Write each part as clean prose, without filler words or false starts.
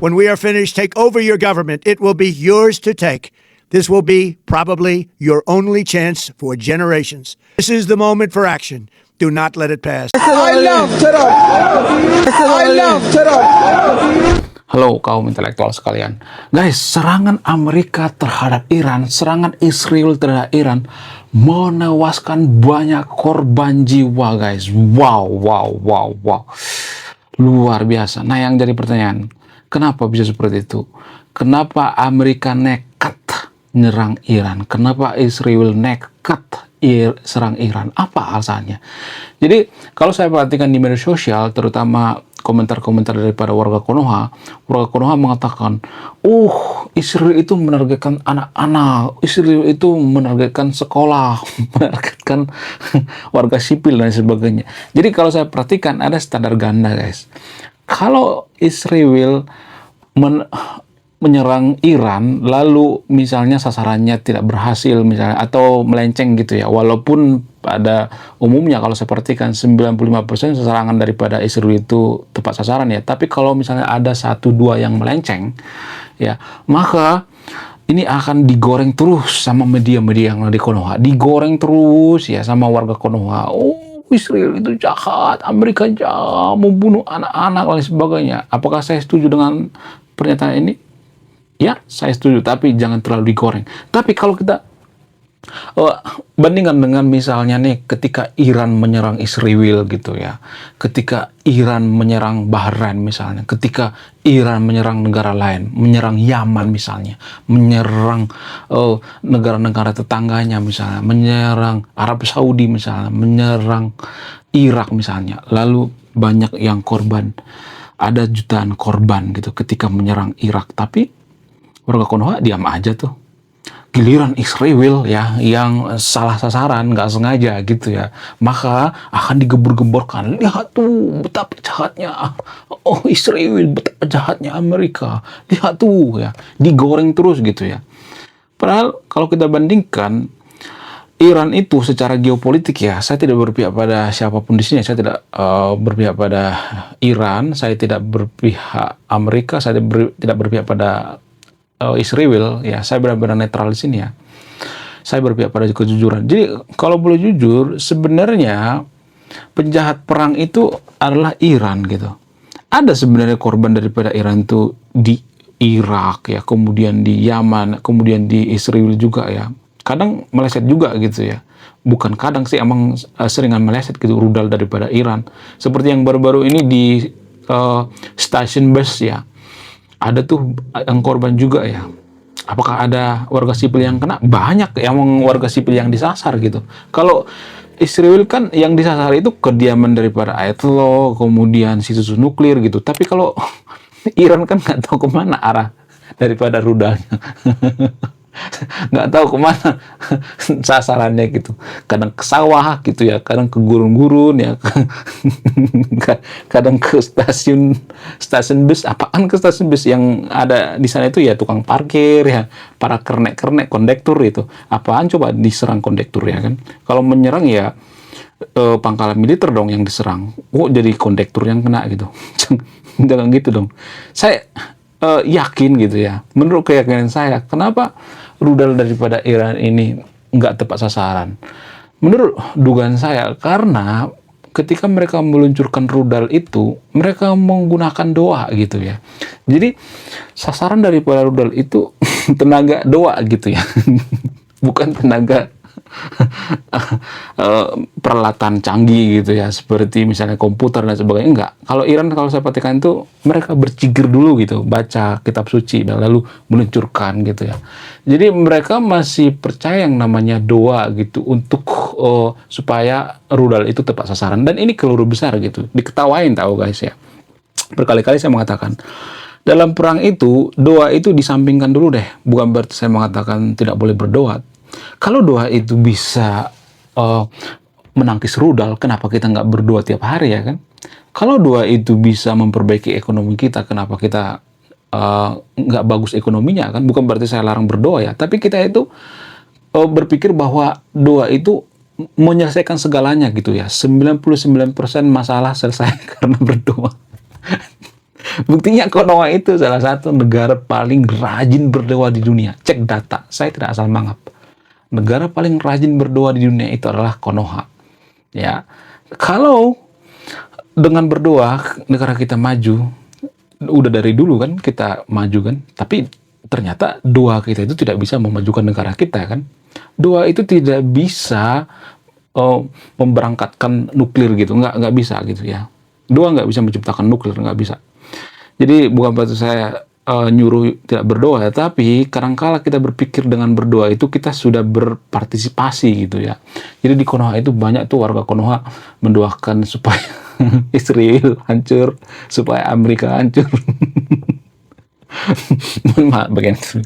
When we are finished, take over your government. It will be yours to take. This will be probably your only chance for generations. This is the moment for action. Do not let it pass. I love Trump. I love Trump. Halo kaum intelektual sekalian. Guys, serangan Amerika terhadap Iran, serangan Israel terhadap Iran menewaskan banyak korban jiwa, guys. Wow. Luar biasa. Nah, yang jadi pertanyaan, kenapa bisa seperti itu? Kenapa Amerika nekat nyerang Iran? Kenapa Israel nekat serang Iran? Apa alasannya? Jadi, kalau saya perhatikan di media sosial, terutama komentar-komentar daripada warga Konoha mengatakan, Israel itu menargetkan anak-anak, Israel itu menargetkan sekolah, menargetkan warga sipil dan sebagainya. Jadi kalau saya perhatikan ada standar ganda, guys. Kalau Israel menyerang Iran, lalu misalnya sasarannya tidak berhasil misalnya, atau melenceng gitu ya, walaupun pada umumnya kalau saya perhatikan 95% serangan daripada Israel itu tepat sasaran ya, tapi kalau misalnya ada 1-2 yang melenceng ya, maka ini akan digoreng terus sama media-media yang ada di Konoha, digoreng terus ya sama warga Konoha. Israel itu jahat, Amerika jahat, membunuh anak-anak dan sebagainya. Apakah saya setuju dengan pernyataan ini? Ya, saya setuju, tapi jangan terlalu digoreng. Tapi kalau kita bandingkan dengan misalnya nih, ketika Iran menyerang Israel gitu ya, ketika Iran menyerang Bahrain misalnya, ketika Iran menyerang negara lain, menyerang Yaman misalnya, menyerang negara-negara tetangganya misalnya, menyerang Arab Saudi misalnya, menyerang Irak misalnya, lalu banyak yang korban, ada jutaan korban gitu ketika menyerang Irak, tapi warga Konoha diam aja tuh. Giliran Israel ya yang salah sasaran, nggak sengaja gitu ya, maka akan digebor-geborkan. Lihat tuh betapa jahatnya Israel, betapa jahatnya Amerika. Lihat tuh ya, digoreng terus gitu ya. Padahal kalau kita bandingkan, Iran itu secara geopolitik ya, saya tidak berpihak pada siapapun di sini. Saya tidak berpihak pada Iran, saya tidak berpihak Amerika, saya tidak berpihak pada Israel ya, saya benar-benar netral di sini ya. Saya berpihak pada kejujuran. Jadi kalau boleh jujur, sebenarnya penjahat perang itu adalah Iran gitu. Ada sebenarnya korban daripada Iran itu di Irak ya, kemudian di Yaman, kemudian di Israel juga ya. Kadang meleset juga gitu ya. Bukan kadang sih, emang seringan meleset gitu rudal daripada Iran. Seperti yang baru-baru ini di stasiun bus ya. Ada tuh yang korban juga ya. Apakah ada warga sipil yang kena? Banyak yang warga sipil yang disasar gitu. Kalau Israel kan yang disasar itu kediaman daripada Ayatollah, kemudian situs nuklir gitu. Tapi kalau Iran kan nggak tahu kemana arah daripada rudalnya. Nggak tahu kemana sasarannya gitu. Kadang ke sawah gitu ya, kadang ke gurun-gurun ya, kadang ke stasiun bus. Apaan ke stasiun bus yang ada di sana itu ya, tukang parkir ya, para kernek kondektur itu. Apaan coba diserang kondektur ya kan? Kalau menyerang ya pangkalan militer dong yang diserang. Jadi kondektur yang kena gitu. Jangan gitu dong. Saya yakin gitu ya, menurut keyakinan saya, kenapa rudal daripada Iran ini nggak tepat sasaran? Menurut dugaan saya, karena ketika mereka meluncurkan rudal itu, mereka menggunakan doa gitu ya. Jadi sasaran daripada rudal itu tenaga doa gitu ya, bukan tenaga peralatan canggih gitu ya, seperti misalnya komputer dan sebagainya. Enggak. Kalau Iran, kalau saya perhatikan itu mereka bercikir dulu gitu, baca kitab suci dan lalu meluncurkan gitu ya. Jadi mereka masih percaya yang namanya doa gitu untuk supaya rudal itu tepat sasaran, dan ini keliru besar gitu. Diketawain tahu guys ya. Berkali-kali saya mengatakan, dalam perang itu doa itu disampingkan dulu deh. Bukan berarti saya mengatakan tidak boleh berdoa. Kalau doa itu bisa menangkis rudal, kenapa kita nggak berdoa tiap hari ya kan? Kalau doa itu bisa memperbaiki ekonomi kita, kenapa kita nggak bagus ekonominya kan? Bukan berarti saya larang berdoa ya, tapi kita itu berpikir bahwa doa itu menyelesaikan segalanya gitu ya. 99% masalah selesai karena berdoa. Buktinya Konoha itu salah satu negara paling rajin berdoa di dunia. Cek data, saya tidak asal mangap. Negara paling rajin berdoa di dunia itu adalah Konoha. Ya, kalau dengan berdoa negara kita maju, udah dari dulu kan kita maju kan, tapi ternyata doa kita itu tidak bisa memajukan negara kita kan. Doa itu tidak bisa memberangkatkan nuklir gitu, nggak bisa gitu ya. Doa nggak bisa menciptakan nuklir, nggak bisa. Jadi bukan berarti saya nyuruh tidak berdoa, tapi kadangkala kita berpikir dengan berdoa itu kita sudah berpartisipasi gitu ya. Jadi di Konoha itu banyak tuh warga Konoha mendoakan supaya Israel hancur, supaya Amerika hancur. Mohon maaf bagian itu.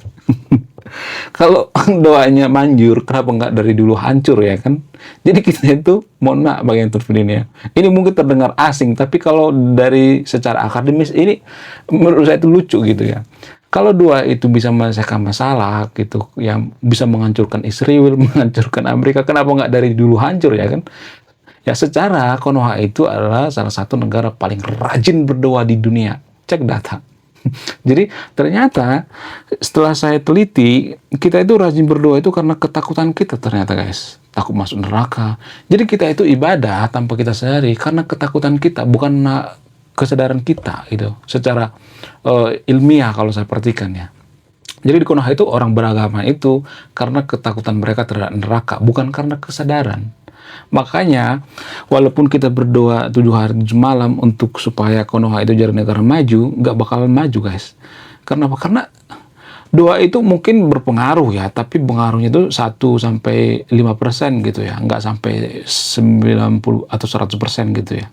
Kalau doanya manjur, kenapa nggak dari dulu hancur ya kan? Jadi kita itu, mohon maaf bagian ini ya. Ini mungkin terdengar asing, tapi kalau dari secara akademis ini menurut saya itu lucu gitu ya. Kalau doa itu bisa menyelesaikan masalah gitu, yang bisa menghancurkan Israel, menghancurkan Amerika, kenapa nggak dari dulu hancur ya kan? Ya secara Konoha itu adalah salah satu negara paling rajin berdoa di dunia. Cek data. Jadi ternyata setelah saya teliti, kita itu rajin berdoa itu karena ketakutan kita ternyata guys. Takut masuk neraka. Jadi kita itu ibadah tanpa kita sadari karena ketakutan kita, bukan kesadaran kita gitu. Secara ilmiah kalau saya perhatikan ya. Jadi di Konoha itu orang beragama itu karena ketakutan mereka terhadap neraka, bukan karena kesadaran. Makanya walaupun kita berdoa 7 hari 7 malam untuk supaya Konoha itu jadi negara maju, nggak bakalan maju guys. Karena apa? Karena doa itu mungkin berpengaruh ya, tapi pengaruhnya itu 1-5% gitu ya, nggak sampai 90 atau 100% gitu ya.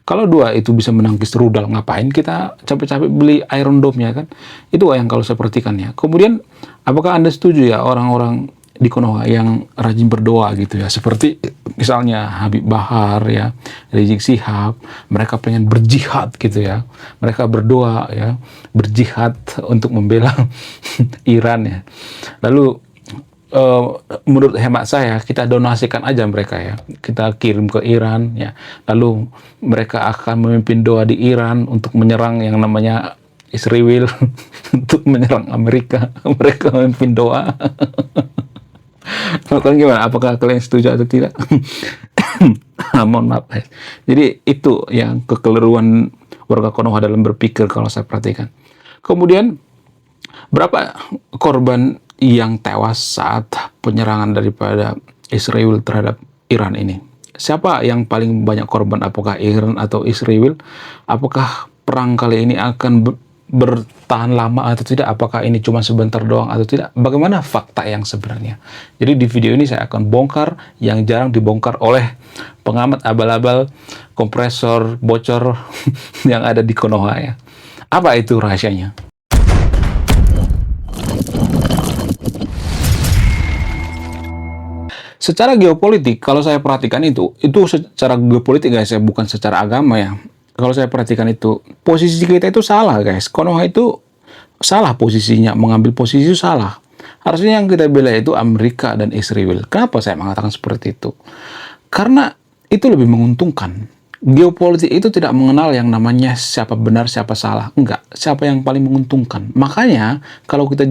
Kalau doa itu bisa menangkis rudal, ngapain kita capek-capek beli Iron Dome-nya kan? Itu yang kalau saya perhatikan ya. Kemudian apakah Anda setuju ya orang-orang di Konoha yang rajin berdoa gitu ya, seperti misalnya Habib Bahar ya, Rizik Syihab, mereka pengen berjihad gitu ya, mereka berdoa ya, berjihad untuk membela Iran ya. Lalu menurut hemat saya kita donasikan aja mereka ya, kita kirim ke Iran ya, lalu mereka akan memimpin doa di Iran untuk menyerang yang namanya Israel untuk menyerang Amerika, mereka memimpin doa. Kalian gimana? Apakah kalian setuju atau tidak? Mohon maaf. Jadi itu yang kekeliruan warga Konoha dalam berpikir kalau saya perhatikan. Kemudian berapa korban yang tewas saat penyerangan daripada Israel terhadap Iran ini? Siapa yang paling banyak korban? Apakah Iran atau Israel? Apakah perang kali ini akan bertahan lama atau tidak? Apakah ini cuma sebentar doang atau tidak? Bagaimana fakta yang sebenarnya? Jadi di video ini saya akan bongkar yang jarang dibongkar oleh pengamat abal-abal kompresor bocor yang ada di Konoha ya. Apa itu rahasianya? Secara geopolitik, kalau saya perhatikan itu secara geopolitik guys, bukan secara agama ya. Kalau saya perhatikan itu, posisi kita itu salah guys. Konoha itu salah posisinya, mengambil posisi itu salah. Harusnya yang kita bela itu Amerika dan Israel. Kenapa saya mengatakan seperti itu? Karena itu lebih menguntungkan. Geopolitik itu tidak mengenal yang namanya siapa benar, siapa salah. Enggak, siapa yang paling menguntungkan. Makanya, kalau kita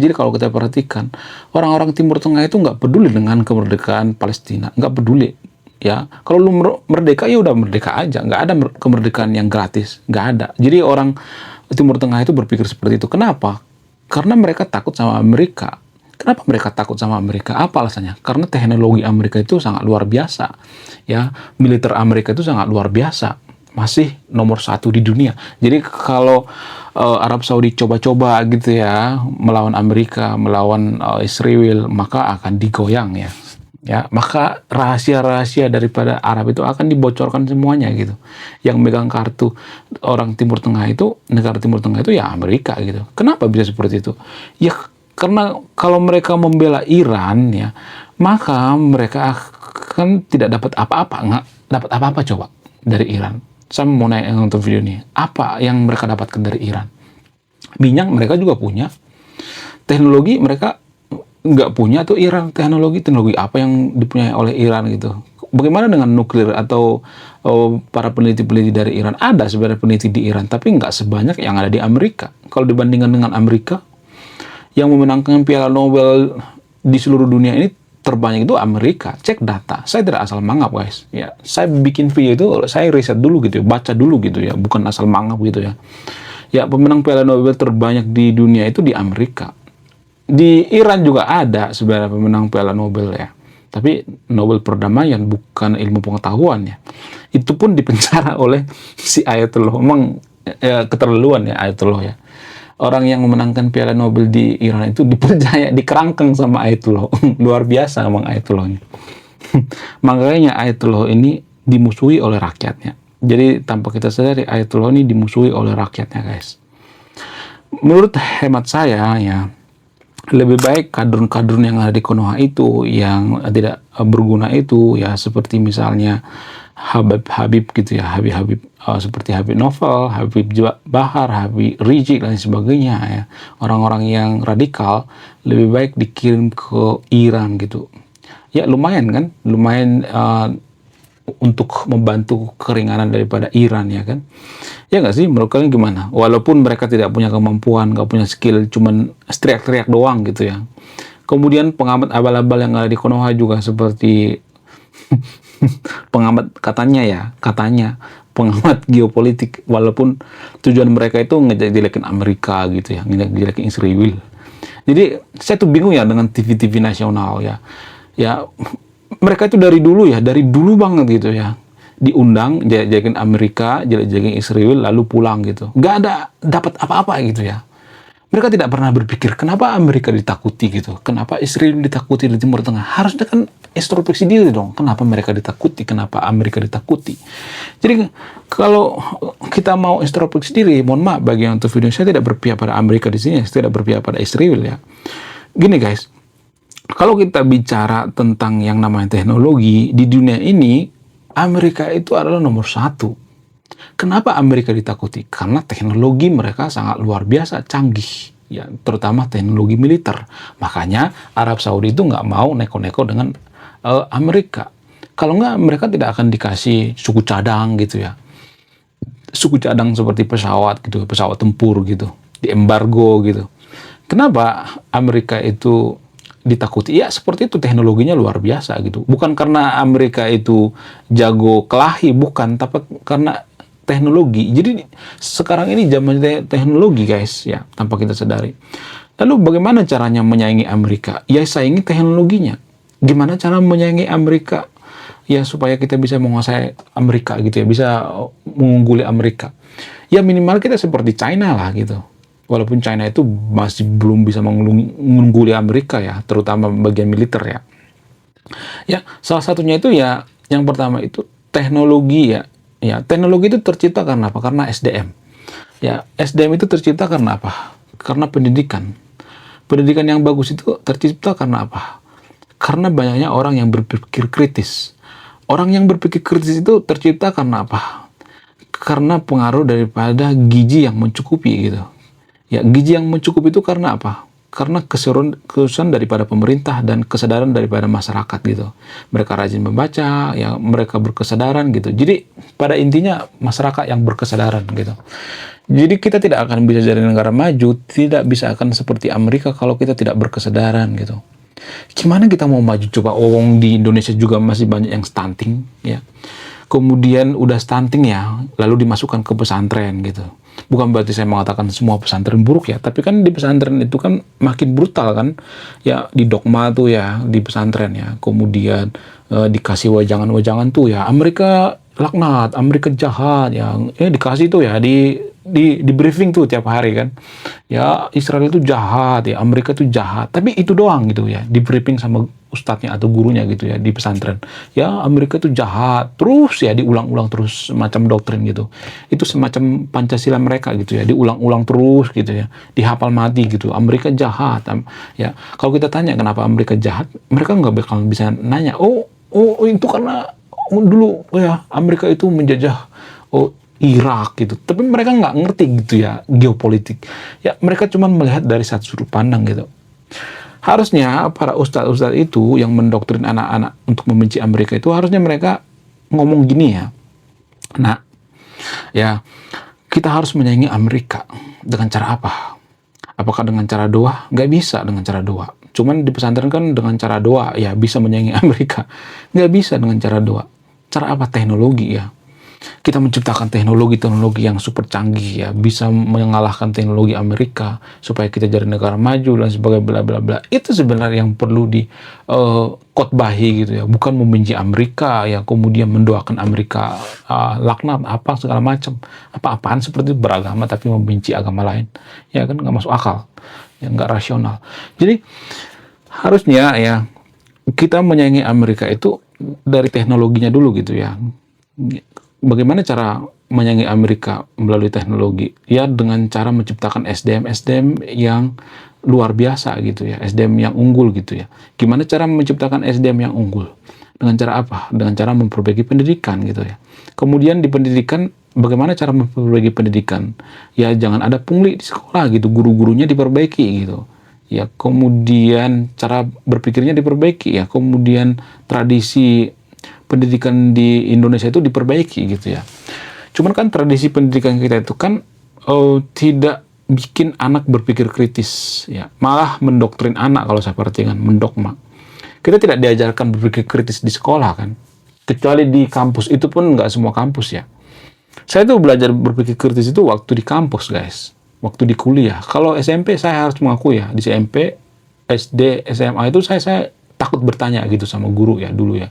perhatikan, orang-orang Timur Tengah itu nggak peduli dengan kemerdekaan Palestina. Nggak peduli. Ya, kalau lu merdeka ya udah merdeka aja, nggak ada kemerdekaan yang gratis, nggak ada. Jadi orang Timur Tengah itu berpikir seperti itu. Kenapa? Karena mereka takut sama Amerika. Kenapa mereka takut sama Amerika? Apa alasannya? Karena teknologi Amerika itu sangat luar biasa. Ya, militer Amerika itu sangat luar biasa, masih nomor 1 di dunia. Jadi kalau Arab Saudi coba-coba gitu ya melawan Amerika, melawan Israel, maka akan digoyang ya. Ya, maka rahasia-rahasia daripada Arab itu akan dibocorkan semuanya gitu. Yang megang kartu orang Timur Tengah itu, negara Timur Tengah itu ya Amerika gitu. Kenapa bisa seperti itu? Ya karena kalau mereka membela Iran ya, maka mereka akan tidak dapat apa-apa, nggak dapat apa-apa coba dari Iran. Saya mau nanya yang nonton video ini, apa yang mereka dapatkan dari Iran? Minyak mereka juga punya, teknologi mereka nggak punya tuh Iran, teknologi apa yang dipunyai oleh Iran gitu. bagaimana dengan nuklir atau para peneliti-peneliti dari Iran? Ada sebenarnya peneliti di Iran, tapi nggak sebanyak yang ada di Amerika. Kalau dibandingkan dengan Amerika, yang memenangkan Piala Nobel di seluruh dunia ini terbanyak itu Amerika. Cek data. Saya tidak asal mangap, guys. Ya, saya bikin video itu, saya riset dulu gitu ya, baca dulu gitu ya, bukan asal mangap gitu ya. Ya, pemenang Piala Nobel terbanyak di dunia itu di Amerika. Di Iran juga ada sebenarnya pemenang Piala Nobel ya. Tapi Nobel perdamaian, bukan ilmu pengetahuan ya. Itu pun dipenjara oleh si Ayatollah. Memang keterlaluan ya Ayatollah ya. Orang yang memenangkan Piala Nobel di Iran itu dipercaya, dikerangkeng sama Ayatollah. Luar biasa emang Ayatollah ini. Makanya Ayatollah ini dimusuhi oleh rakyatnya. Jadi tanpa kita sadari Ayatollah ini dimusuhi oleh rakyatnya, guys. Menurut hemat saya ya, lebih baik kadrun-kadrun yang ada di Konoha itu, yang tidak berguna itu ya, seperti misalnya Habib gitu ya, Habib seperti Habib Novel, Habib Bahar, Habib Rizik dan sebagainya ya, orang-orang yang radikal lebih baik dikirim ke Iran gitu ya. Lumayan kan, lumayan untuk membantu keringanan daripada Iran ya kan. Ya nggak sih, menurut kalian gimana? Walaupun mereka tidak punya kemampuan, nggak punya skill, cuman teriak-teriak doang gitu ya. Kemudian pengamat abal-abal yang ada di Konoha juga seperti pengamat katanya pengamat geopolitik, walaupun tujuan mereka itu ngejelekin Amerika gitu ya, ngejelekin Israel. Jadi saya tuh bingung ya dengan TV-TV nasional ya. Ya mereka itu dari dulu banget gitu ya, diundang jelekin Amerika, jelekin Israel, lalu pulang gitu. Nggak ada dapat apa-apa gitu ya. Mereka tidak pernah berpikir kenapa Amerika ditakuti gitu, kenapa Israel ditakuti di Timur Tengah. Harusnya kan introspeksi diri dong, kenapa mereka ditakuti, kenapa Amerika ditakuti. Jadi kalau kita mau introspeksi diri, mohon maaf bagi yang untuk video, saya tidak berpihak pada Amerika di sini, saya tidak berpihak pada Israel ya. Gini guys, kalau kita bicara tentang yang namanya teknologi di dunia ini, Amerika itu adalah nomor satu. Kenapa Amerika ditakuti? Karena teknologi mereka sangat luar biasa, canggih. Ya, terutama teknologi militer. Makanya Arab Saudi itu nggak mau neko-neko dengan Amerika. Kalau nggak, mereka tidak akan dikasih suku cadang gitu ya. Suku cadang seperti pesawat gitu, pesawat tempur gitu, diembargo gitu. Kenapa Amerika itu ditakuti? Ya seperti itu, teknologinya luar biasa gitu. Bukan karena Amerika itu jago kelahi, bukan, tapi karena teknologi. Jadi sekarang ini zaman teknologi guys ya, tanpa kita sadari. Lalu bagaimana caranya menyaingi Amerika? Ya saingi teknologinya. Gimana cara menyaingi Amerika? Ya supaya kita bisa menguasai Amerika gitu ya, bisa mengungguli Amerika. Ya minimal kita seperti China lah gitu. Walaupun China itu masih belum bisa mengungguli Amerika ya, terutama bagian militer ya. Ya salah satunya itu ya, yang pertama itu teknologi ya. Ya, teknologi itu tercipta karena apa? Karena SDM. Ya, SDM itu tercipta karena apa? Karena pendidikan. Pendidikan yang bagus itu tercipta karena apa? Karena banyaknya orang yang berpikir kritis. Orang yang berpikir kritis itu tercipta karena apa? Karena pengaruh daripada gizi yang mencukupi gitu. Ya, gizi yang mencukupi itu karena apa? Karena keseriusan daripada pemerintah dan kesadaran daripada masyarakat gitu. Mereka rajin membaca, ya mereka berkesadaran gitu. Jadi pada intinya masyarakat yang berkesadaran gitu. Jadi kita tidak akan bisa jadi negara maju, tidak bisa akan seperti Amerika kalau kita tidak berkesadaran gitu. Gimana kita mau maju? Coba di Indonesia juga masih banyak yang stunting ya. Kemudian udah stunting ya, lalu dimasukkan ke pesantren gitu. Bukan berarti saya mengatakan semua pesantren buruk ya, tapi kan di pesantren itu kan makin brutal kan. Ya di dogma tuh ya, di pesantren ya. Kemudian dikasih wajangan-wajangan tuh ya, Amerika laknat, Amerika jahat ya. Dikasih tuh ya, di briefing tuh tiap hari kan. Ya Israel itu jahat ya, Amerika itu jahat. Tapi itu doang gitu ya, di briefing sama ustadznya atau gurunya gitu ya di pesantren. Ya Amerika itu jahat, terus ya diulang-ulang terus semacam doktrin gitu. Itu semacam Pancasila mereka gitu ya, diulang-ulang terus gitu ya, dihafal mati gitu. Amerika jahat. Ya kalau kita tanya kenapa Amerika jahat, mereka nggak bakal bisa nanya. Oh itu karena dulu ya Amerika itu menjajah Irak gitu. Tapi mereka nggak ngerti gitu ya geopolitik. Ya mereka cuma melihat dari satu sudut pandang gitu. Harusnya para ustadz-ustadz itu yang mendoktrin anak-anak untuk membenci Amerika itu harusnya mereka ngomong gini ya. Nah, ya kita harus menyayangi Amerika dengan cara apa? Apakah dengan cara doa? Nggak bisa dengan cara doa. Cuman di pesantren kan dengan cara doa ya bisa menyayangi Amerika. Nggak bisa dengan cara doa. Cara apa? Teknologi ya. Kita menciptakan teknologi-teknologi yang super canggih ya, bisa mengalahkan teknologi Amerika supaya kita jadi negara maju dan sebagainya bla bla bla. Itu sebenarnya yang perlu di khotbahi gitu ya, bukan membenci Amerika ya, kemudian mendoakan Amerika laknat apa segala macam. Apa-apaan seperti itu beragama tapi membenci agama lain. Ya kan nggak masuk akal. Ya nggak rasional. Jadi harusnya ya kita menyayangi Amerika itu dari teknologinya dulu gitu ya. Bagaimana cara menyayangi Amerika melalui teknologi? Ya dengan cara menciptakan SDM yang luar biasa gitu ya, SDM yang unggul gitu ya. Gimana cara menciptakan SDM yang unggul? Dengan cara apa? Dengan cara memperbaiki pendidikan gitu ya. Kemudian di pendidikan, bagaimana cara memperbaiki pendidikan? Ya jangan ada pungli di sekolah gitu, guru-gurunya diperbaiki gitu. Ya kemudian cara berpikirnya diperbaiki ya, kemudian tradisi pendidikan di Indonesia itu diperbaiki gitu ya. Cuman kan tradisi pendidikan kita itu kan tidak bikin anak berpikir kritis ya, malah mendoktrin anak kalau saya perhatikan, mendogma. Kita tidak diajarkan berpikir kritis di sekolah kan, kecuali di kampus, itu pun nggak semua kampus ya. Saya tuh belajar berpikir kritis itu waktu di kampus guys, waktu di kuliah. Kalau SMP saya harus mengakui ya, di SMP, SD, SMA itu saya takut bertanya gitu sama guru ya dulu ya.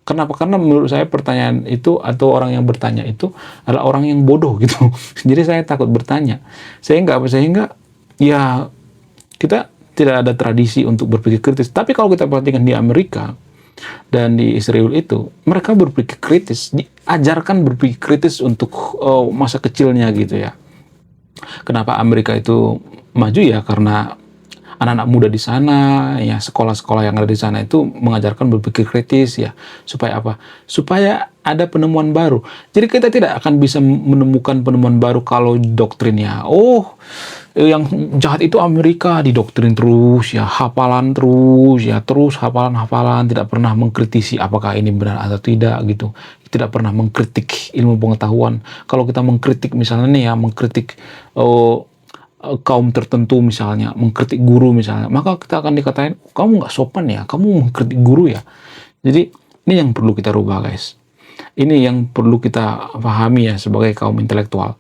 Kenapa? Karena menurut saya pertanyaan itu atau orang yang bertanya itu adalah orang yang bodoh gitu. Jadi saya takut bertanya. Sehingga ya kita tidak ada tradisi untuk berpikir kritis. Tapi kalau kita perhatikan di Amerika dan di Israel itu, mereka berpikir kritis, diajarkan berpikir kritis untuk masa kecilnya gitu ya. Kenapa Amerika itu maju ya? Karena anak-anak muda di sana, ya sekolah-sekolah yang ada di sana itu mengajarkan berpikir kritis ya. Supaya apa? Supaya ada penemuan baru. Jadi kita tidak akan bisa menemukan penemuan baru kalau doktrinnya, oh yang jahat itu Amerika, didoktrin terus ya, hafalan terus ya, terus hafalan-hafalan, tidak pernah mengkritisi apakah ini benar atau tidak gitu. Tidak pernah mengkritik ilmu pengetahuan. Kalau kita mengkritik misalnya nih ya, mengkritik kaum tertentu misalnya, mengkritik guru misalnya, maka kita akan dikatain, kamu nggak sopan ya, kamu mengkritik guru ya. Jadi ini yang perlu kita rubah guys. Ini yang perlu kita pahami ya sebagai kaum intelektual.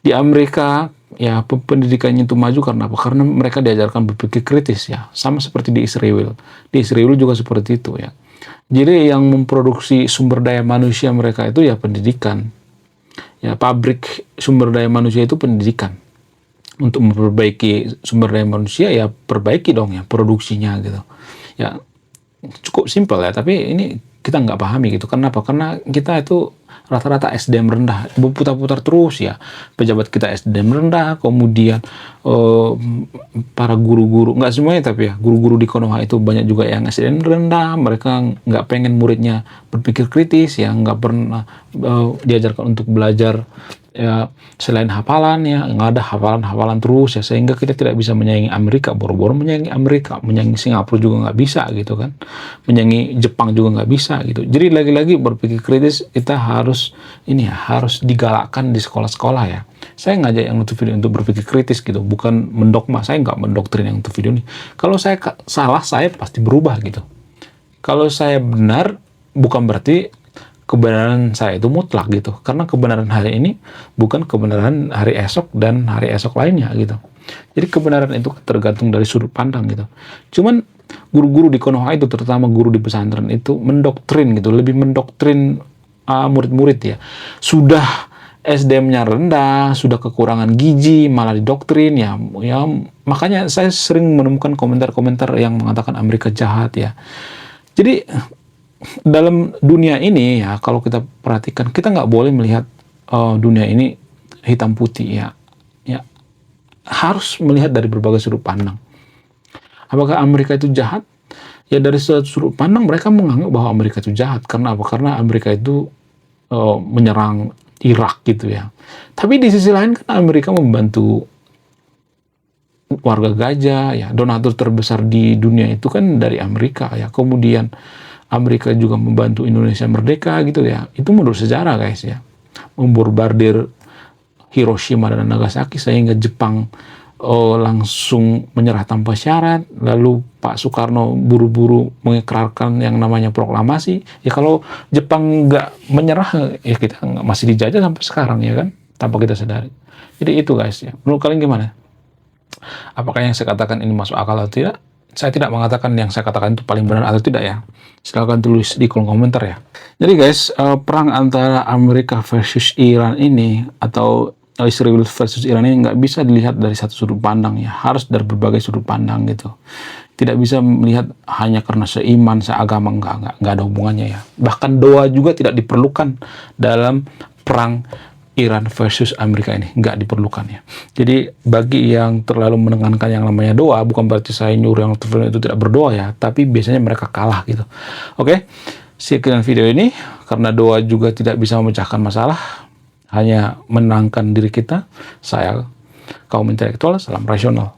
Di Amerika ya pendidikannya itu maju karena apa? Karena mereka diajarkan berpikir kritis ya, sama seperti di Israel. Di Israel juga seperti itu ya. Jadi yang memproduksi sumber daya manusia mereka itu ya pendidikan. Ya pabrik sumber daya manusia itu pendidikan. Untuk memperbaiki sumber daya manusia ya perbaiki dong ya produksinya gitu ya, cukup simpel ya, tapi ini kita nggak pahami gitu. Kenapa? Karena kita itu rata-rata SDM rendah, berputar-putar terus ya, pejabat kita SDM rendah, kemudian para guru-guru, nggak semuanya tapi ya, guru-guru di Konoha itu banyak juga yang SDM rendah, mereka nggak pengen muridnya berpikir kritis ya, nggak pernah diajarkan untuk belajar ya selain hafalan ya, nggak ada hafalan-hafalan terus ya, sehingga kita tidak bisa menyaingi Amerika. Boro-boro menyaingi Amerika, menyaingi Singapura juga nggak bisa gitu kan, menyaingi Jepang juga nggak bisa gitu. Jadi lagi-lagi berpikir kritis kita harus ini ya, harus digalakkan di sekolah-sekolah ya. Saya ngajak yang nonton video untuk berpikir kritis gitu, bukan mendogma. Saya nggak mendoktrin yang nonton video ini. Kalau saya salah, saya pasti berubah gitu. Kalau saya benar, bukan berarti kebenaran saya itu mutlak gitu, karena kebenaran hari ini bukan kebenaran hari esok dan hari esok lainnya gitu. Jadi kebenaran itu tergantung dari sudut pandang gitu. Cuman guru-guru di Konoha itu, terutama guru di pesantren itu mendoktrin gitu, lebih mendoktrin murid-murid ya. Sudah SDM-nya rendah, sudah kekurangan gizi, malah didoktrin ya. Ya makanya saya sering menemukan komentar-komentar yang mengatakan Amerika jahat ya. Jadi dalam dunia ini ya, kalau kita perhatikan, kita nggak boleh melihat dunia ini hitam putih ya. Ya harus melihat dari berbagai sudut pandang. Apakah Amerika itu jahat? Ya dari sudut pandang mereka menganggap bahwa Amerika itu jahat. Karena apa? Karena Amerika itu menyerang Irak gitu ya. Tapi di sisi lain kan Amerika membantu warga gajah ya. Donatur terbesar di dunia itu kan dari Amerika ya. Kemudian Amerika juga membantu Indonesia merdeka gitu ya. Itu menurut sejarah guys ya. Membombardir Hiroshima dan Nagasaki sehingga Jepang langsung menyerah tanpa syarat. Lalu Pak Soekarno buru-buru mengikrarkan yang namanya proklamasi. Ya kalau Jepang nggak menyerah ya kita masih dijajah sampai sekarang ya kan, tanpa kita sadari. Jadi itu guys ya. Menurut kalian gimana? Apakah yang saya katakan ini masuk akal atau tidak? Saya tidak mengatakan yang saya katakan itu paling benar atau tidak ya. Silahkan tulis di kolom komentar ya. Jadi guys, perang antara Amerika versus Iran ini atau Israel versus Iran ini nggak bisa dilihat dari satu sudut pandang ya. Harus dari berbagai sudut pandang gitu. Tidak bisa melihat hanya karena seiman, seagama, nggak ada hubungannya ya. Bahkan doa juga tidak diperlukan dalam perang Iran versus Amerika ini, nggak diperlukan ya. Jadi bagi yang terlalu menekankan yang namanya doa, bukan berarti saya nyuruh yang itu tidak berdoa ya, tapi biasanya mereka kalah gitu. Oke, sekian video ini, karena doa juga tidak bisa memecahkan masalah, hanya menenangkan diri kita. Saya kaum intelektual, salam rasional.